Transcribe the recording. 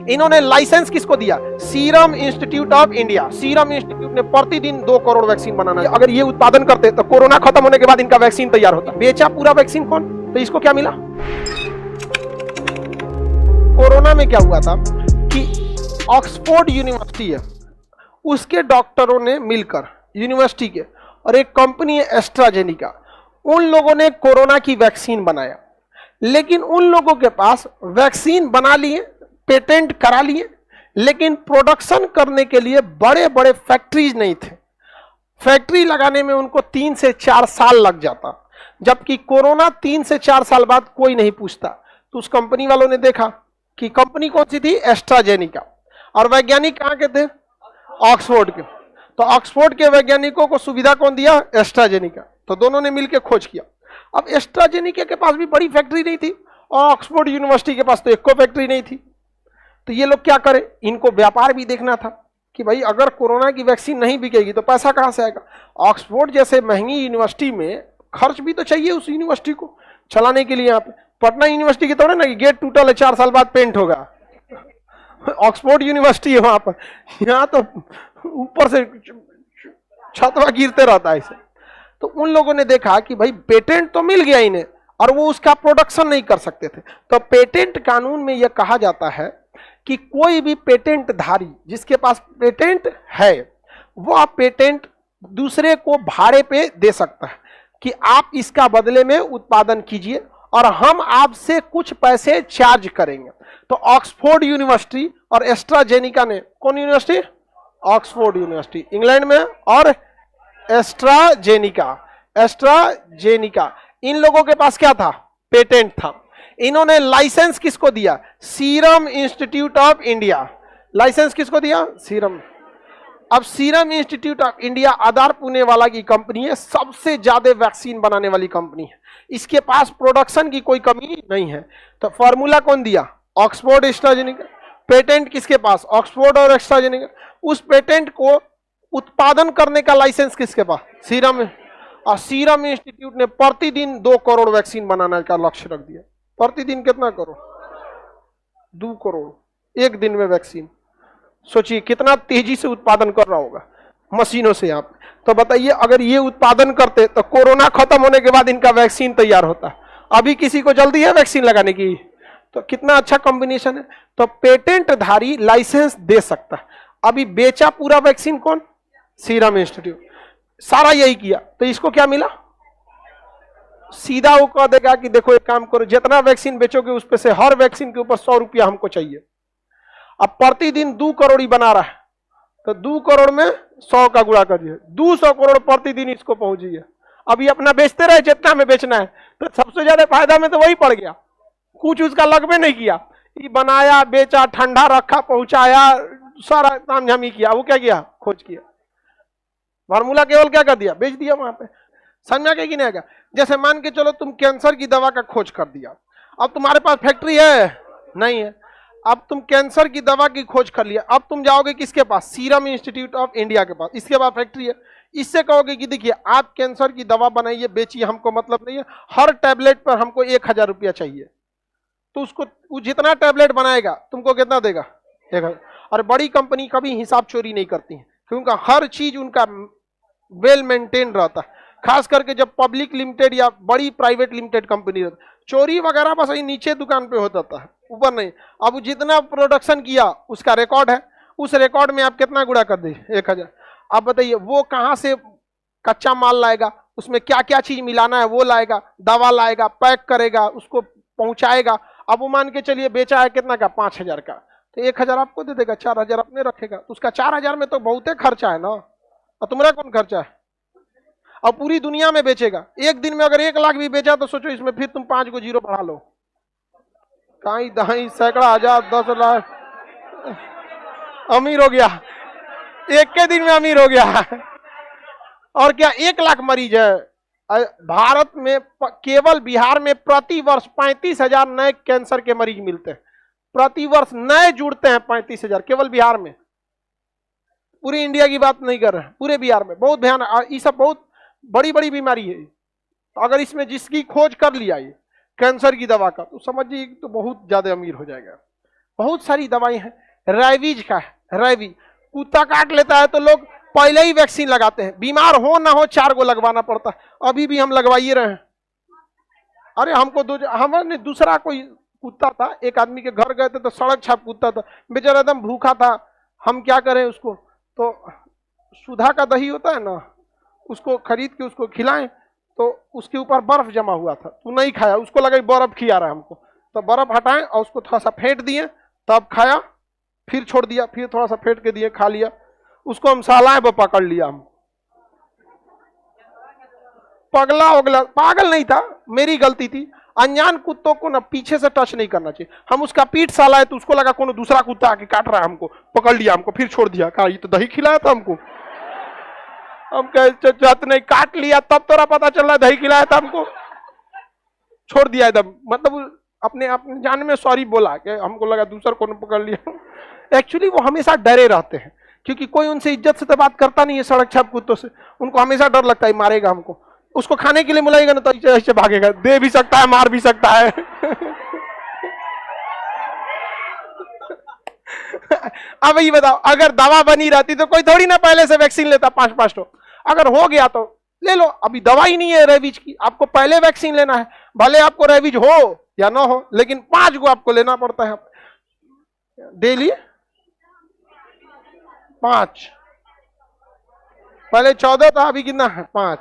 इन्होंने लाइसेंस किसको दिया? Serum Institute of India. Serum institute ने प्रतिदिन 2 करोड़ वैक्सीन बनाना है। अगर ये उत्पादन करते तो कोरोना खत्म होने के बाद इनका वैक्सीन तैयार होता। बेचा पूरा वैक्सीन कौन? तो इसको क्या मिला? कोरोना में क्या हुआ था कि ऑक्सफोर्ड यूनिवर्सिटी है, उसके डॉक्टरों ने मिलकर यूनिवर्सिटी के और एक कंपनी है एस्ट्राजेनिका, उन लोगों ने कोरोना की वैक्सीन बनाया। लेकिन उन लोगों के पास वैक्सीन बना लिए, पेटेंट करा लिए, लेकिन प्रोडक्शन करने के लिए बड़े बड़े फैक्ट्रीज नहीं थे। फैक्ट्री लगाने में उनको 3 से 4 साल लग जाता, जबकि कोरोना 3 से 4 साल बाद कोई नहीं पूछता। तो उस कंपनी वालों ने देखा कि कंपनी कौन सी थी? एस्ट्राजेनिका। और वैज्ञानिक कहां के थे? ऑक्सफोर्ड के। तो ऑक्सफोर्ड के वैज्ञानिकों को सुविधा कौन दिया? एस्ट्राजेनिका। तो दोनों ने मिलकर खोज किया। अब एस्ट्राजेनिका के पास भी बड़ी फैक्ट्री नहीं थी और ऑक्सफोर्ड यूनिवर्सिटी के पास तो एक को फैक्ट्री नहीं थी। तो ये लोग क्या करें? इनको व्यापार भी देखना था कि भाई अगर कोरोना की वैक्सीन नहीं बिकेगी तो पैसा कहां से आएगा? ऑक्सफोर्ड जैसे महंगी यूनिवर्सिटी में खर्च भी तो चाहिए उस यूनिवर्सिटी को चलाने के लिए। यहाँ पे पटना यूनिवर्सिटी की थोड़ा ना कि गेट टूटल है 4 साल बाद पेंट होगा। ऑक्सफोर्ड यूनिवर्सिटी है वहां पर, यहाँ तो ऊपर से छतवा गिरते रहता है इसे। तो उन लोगों ने देखा कि भाई पेटेंट तो मिल गया इन्हें और वो उसका प्रोडक्शन नहीं कर सकते थे। तो पेटेंट कानून में यह कहा जाता है कि कोई भी पेटेंट धारी जिसके पास पेटेंट है वो आप पेटेंट दूसरे को भाड़े पे दे सकता है कि आप इसका बदले में उत्पादन कीजिए और हम आपसे कुछ पैसे चार्ज करेंगे। तो ऑक्सफोर्ड यूनिवर्सिटी और एस्ट्राजेनिका ने, कौन यूनिवर्सिटी? ऑक्सफोर्ड यूनिवर्सिटी इंग्लैंड में, और एस्ट्राजेनिका इन लोगों के पास क्या था? पेटेंट था। इन्होंने लाइसेंस किसको दिया? Serum Institute of India. Licence किसको दिया? सीरम। अब Serum Institute of India Adar Poonawalla की कंपनी है, सबसे ज्यादा वैक्सीन बनाने वाली कंपनी है। इसके पास प्रोडक्शन की कोई कमी नहीं है। तो फॉर्मूला कौन दिया? Oxford AstraZeneca. पेटेंट किसके पास? ऑक्सफोर्ड और एस्ट्राजेनिका। उस पेटेंट को उत्पादन करने का लाइसेंस किसके पास? सीरम। और सीरम इंस्टीट्यूट ने प्रतिदिन 2 करोड़ वैक्सीन बनाने का लक्ष्य रख दिया। प्रतिदिन कितना करोड़? 2 करोड़ एक दिन में वैक्सीन। सोचिए कितना तेजी से उत्पादन कर रहा होगा मशीनों से आप। तो बताइए अगर ये उत्पादन करते तो कोरोना खत्म होने के बाद इनका वैक्सीन तैयार होता। अभी किसी को जल्दी है वैक्सीन लगाने की? तो कितना अच्छा कॉम्बिनेशन है। तो पेटेंट धारी लाइसेंस दे सकता है। अभी बेचा पूरा वैक्सीन कौन? Serum institute. सारा यही किया। तो इसको क्या मिला? सीधा वो कह देगा कि देखो एक काम करो, जितना वैक्सीन बेचोगे उस पे से हर वैक्सीन के ऊपर 100 रुपया हमको चाहिए। अब प्रतिदिन 2 करोड़ ही बना रहा है तो 2 करोड़ में 100 का गुणा करिए, 200 करोड़ प्रतिदिन इसको पहुंचिए। अभी अपना बेचते रहे जितना में बेचना है। तो सबसे ज्यादा फायदा में तो वही पड़ गया, कुछ उसका लगभग नहीं किया। ये बनाया, बेचा, ठंडा रखा, पहुंचाया, सारा काम झामी किया। वो क्या किया? खोज किया। फार्मूला केवल क्या कर दिया? बेच दिया वहां पे। समझा क्या कि नहीं आएगा? जैसे मान के चलो तुम कैंसर की दवा का खोज कर दिया, अब तुम्हारे पास फैक्ट्री है नहीं है, अब तुम कैंसर की दवा की खोज कर लिया, अब तुम जाओगे किसके पास? सीरम इंस्टीट्यूट ऑफ इंडिया के पास। इसके पास फैक्ट्री है। इससे कहोगे कि देखिए आप कैंसर की दवा बनाइए, बेचिए, हमको मतलब नहीं है, हर टैबलेट पर हमको 1000 रुपया चाहिए। तो उसको जितना टैबलेट बनाएगा तुमको कितना देगा? 1000। और बड़ी कंपनी कभी हिसाब चोरी नहीं करती है क्योंकि हर चीज उनका वेल मेंटेन रहता है। खास करके जब पब्लिक लिमिटेड या बड़ी प्राइवेट लिमिटेड कंपनी रहती, चोरी वगैरह बस नीचे दुकान पे हो जाता है, ऊपर नहीं। अब जितना प्रोडक्शन किया उसका रिकॉर्ड है, उस रिकॉर्ड में आप कितना गुणा कर दीजिए? 1000। अब बताइए वो कहां से कच्चा माल लाएगा, उसमें क्या क्या चीज मिलाना है वो लाएगा, दवा लाएगा, पैक करेगा, उसको पहुंचाएगा। अब वो मान के चलिए बेचा है कितना का? 5000 का। तो 1000 आपको दे देगा, 4000 अपने रखेगा। तो उसका 4000 में तो बहुते खर्चा है ना। और तुम्हारा कौन खर्चा है? और पूरी दुनिया में बेचेगा। एक दिन में अगर 1 लाख भी बेचा तो सोचो इसमें फिर तुम 5 को जीरो बढ़ा लो, कहीं दहाई सैकड़ा हजार 10 लाख, अमीर हो गया। एक के दिन में अमीर हो गया। और क्या 1 लाख मरीज है भारत में? केवल बिहार में प्रति वर्ष 35,000 नए कैंसर के मरीज मिलते हैं। प्रति वर्ष नए जुड़ते हैं 35,000 केवल बिहार में। पूरी इंडिया की बात नहीं कर रहे हैं, पूरे बिहार में। बहुत भयानक, ये सब बहुत बड़ी बड़ी बीमारी है। तो अगर इसमें जिसकी खोज कर लिया ये कैंसर की दवा का, तो समझिए तो बहुत ज्यादा अमीर हो जाएगा। बहुत सारी दवाई हैं। रेबीज का है, रेबीज कुत्ता काट लेता है तो लोग पहले ही वैक्सीन लगाते हैं, बीमार हो ना हो 4 गो लगवाना पड़ता है, अभी भी हम लगवाइए रहे हैं। अरे हमको हमारे दूसरा कोई कुत्ता था, एक आदमी के घर गए थे तो सड़क छाप कुत्ता था, बेचारा एकदम भूखा था, हम क्या करें उसको, तो सुधा का दही होता है ना, उसको खरीद के उसको खिलाएं, तो उसके ऊपर बर्फ जमा हुआ था, तो नहीं खाया, उसको लगा बर्फ खिला रहा है हमको, तो बर्फ हटाएं और उसको थोड़ा सा फेंट दिए, तब खाया, फिर छोड़ दिया, फिर थोड़ा सा फेंट के दिए, खा लिया, उसको हम सालाएं पर पकड़ लिया। हम पगला उगला पागल नहीं था, मेरी गलती थी। अनजान कुत्तों को ना पीछे से टच नहीं करना चाहिए। हम उसका पीठ साला है तो उसको लगा कोनो दूसरा कुत्ता आके काट रहा है, हमको पकड़ लिया, हमको फिर छोड़ दिया, कहा ये तो दही खिलाया था हमको। हम कहे नहीं, काट लिया तब तोरा पता चल रहा दही खिलाया था हमको, छोड़ दिया एकदम, मतलब अपने अपने जान में सॉरी बोला कि हमको लगा दूसरा कौन पकड़ लिया। एक्चुअली वो हमेशा डरे रहते हैं, क्योंकि कोई उनसे इज्जत से तो बात करता नहीं है सड़क छाप कुत्तों से, उनको हमेशा डर लगता है मारेगा हमको। उसको खाने के लिए मिलाएगा ना तो ऐसे भागेगा, दे भी सकता है मार भी सकता है। अब ये बताओ, अगर दवा बनी रहती तो कोई थोड़ी ना पहले से वैक्सीन लेता 5-5 तो, अगर हो गया तो ले लो, अभी दवा ही नहीं है रेबीज की, आपको पहले वैक्सीन लेना है, भले आपको रेबीज हो या ना हो, लेकिन 5 को आपको लेना पड़ता है डेली। 5 पहले 14 था, अभी कितना है 5।